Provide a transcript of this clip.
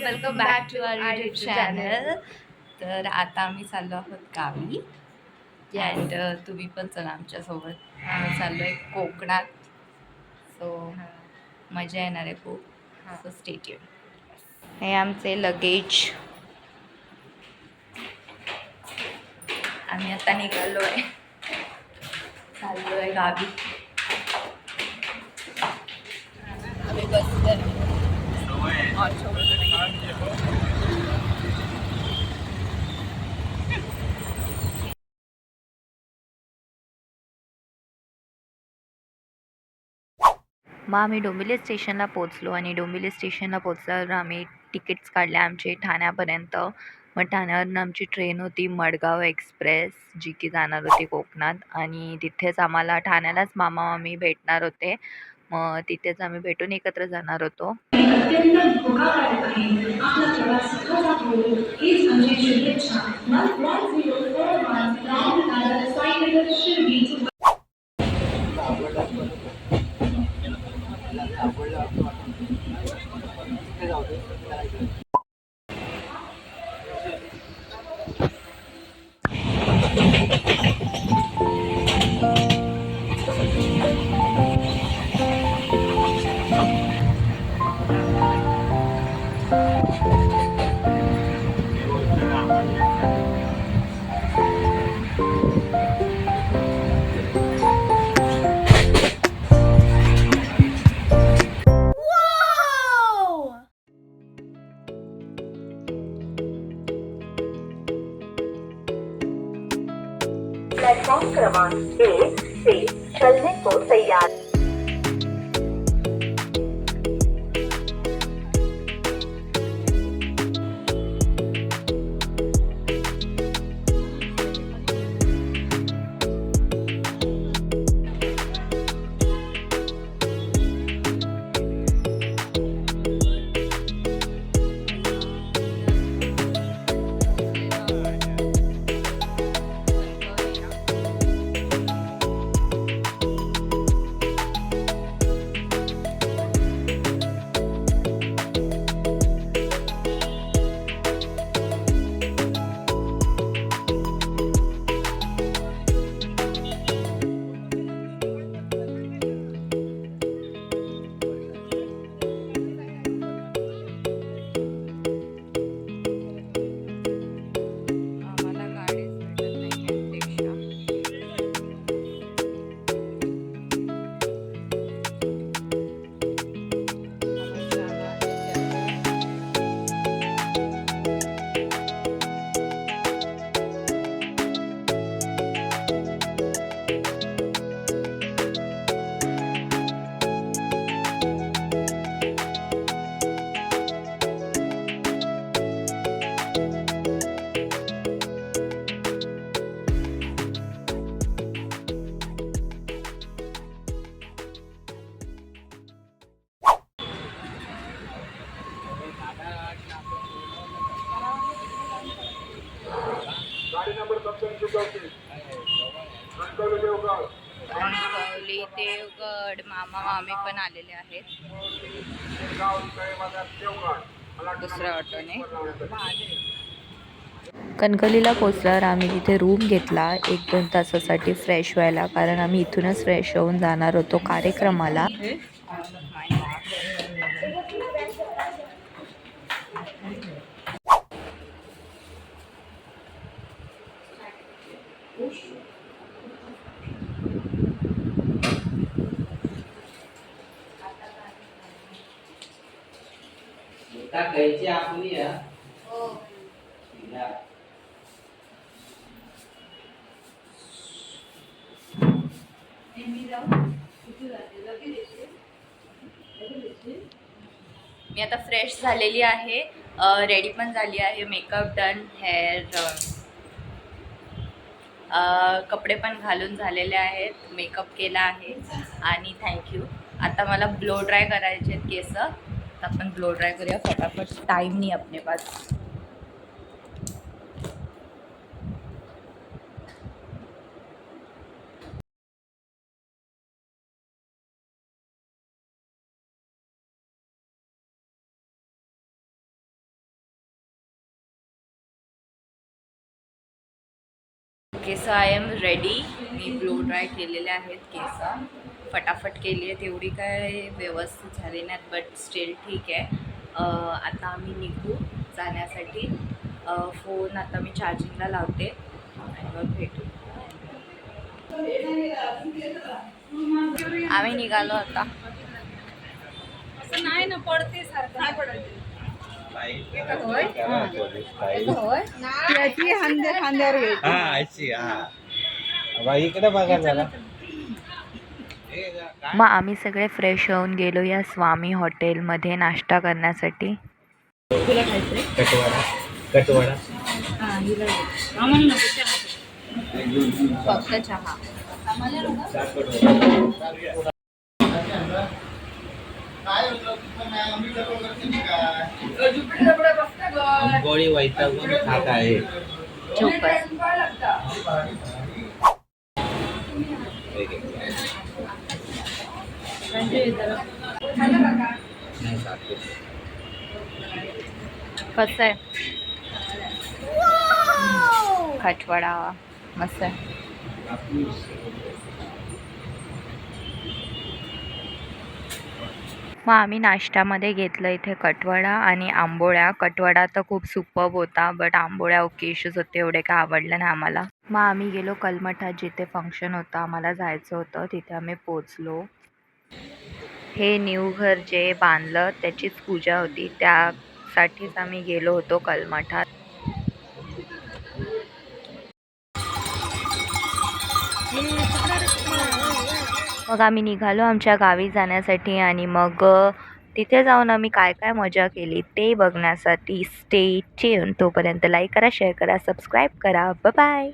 Welcome back to our YouTube channel. तर आता आम्ही चाललो आहोत गावी अँड तुम्ही पण चला आमच्यासोबत. आम्ही चाललो आहे कोकणात, सो मजा येणार आहे खूप. So stay tune. हे आमचे लगेज. आम्ही आता निघालो आहे, चाललो आहे गावी. आम्ही बसलो मग आम्ही डोंबिवली स्टेशनला पोचलो आणि डोंबिवली स्टेशनला पोचल्यावर आम्ही तिकीट्स काढले आमचे ठाण्यापर्यंत. मग ठाण्यावरून आमची ट्रेन होती मडगाव एक्सप्रेस, जी की जाणार होती कोकणात. आणि तिथेच आम्हाला ठाण्यालाच मामा मामी भेटणार होते. मग तिथेच आम्ही भेटून एकत्र जाणार होतो. प्लेटफॉर्म क्रमांक 1 से चलने को तैयार। कणकवली देवगड मामा मामी पण आलेले आहेत दुसऱ्या ऑटोने. कणकवलीला पोचल्यावर आम्ही तिथे रूम घेतला 1-2 तासासाठी फ्रेश व्हायला, कारण आम्ही इथूनच फ्रेश होऊन जाणार होतो कार्यक्रमाला. मी आता फ्रेश झालेली आहे, रेडी पण झाली आहे, मेकअप डन, हेअर कपडे पण घालून झालेले आहेत, मेकअप केला आहे आणि थँक्यू. आता मला ब्लो ड्राय करायचे आहेत केस, तर आपण ब्लो ड्राय करूया फटाफट, टाइम नाही अपने pass. Case I am ready. Me blow dry केलेले आहेत केस. फटाफट केली आहेत, एवढी काय व्यवस्थित झाली नाहीत बट स्टील ठीक आहे. आता आम्ही निघू जाण्यासाठी. फोन आता मी चार्जिंगला लावते आणि मग भेटू. आम्ही निघालो आता. असं नाही ना, पडते सारखं नाही पडत. इकडे बघा जरा. मग आम्ही सगळे फ्रेश होऊन गेलो या स्वामी हॉटेलमध्ये नाश्ता करण्यासाठी. कटवाडा कटवाडा फक्त चहा. गोळी वैतागून खात आहे. कसं आहे खटवडा? मस्त आहे. मग आम्ही नाश्त्यामध्ये घेतलं इथे कटवडा आणि आंबोळ्या. कटवडा तर खूप सुपर्ब होता बट आंबोळ्या ओकेशच होते, एवढे काय आवडलं नाही आम्हाला. मग आम्ही गेलो कलमठात जिथे फंक्शन होतं आम्हाला जायचं होतं, तिथे आम्ही पोचलो. हे न्यू घर जे बांधलं त्याचीच पूजा होती, त्यासाठीच आम्ही गेलो होतो कलमठात. मग आम्ही निघालो आमच्या गावी जाण्यासाठी आणि मग तिथे जाऊन आम्ही काय काय मजा केली ते बघण्यासाठी स्टे ट्यून. तोपर्यंत लाईक करा, शेअर करा, सबस्क्राईब करा. Bye bye.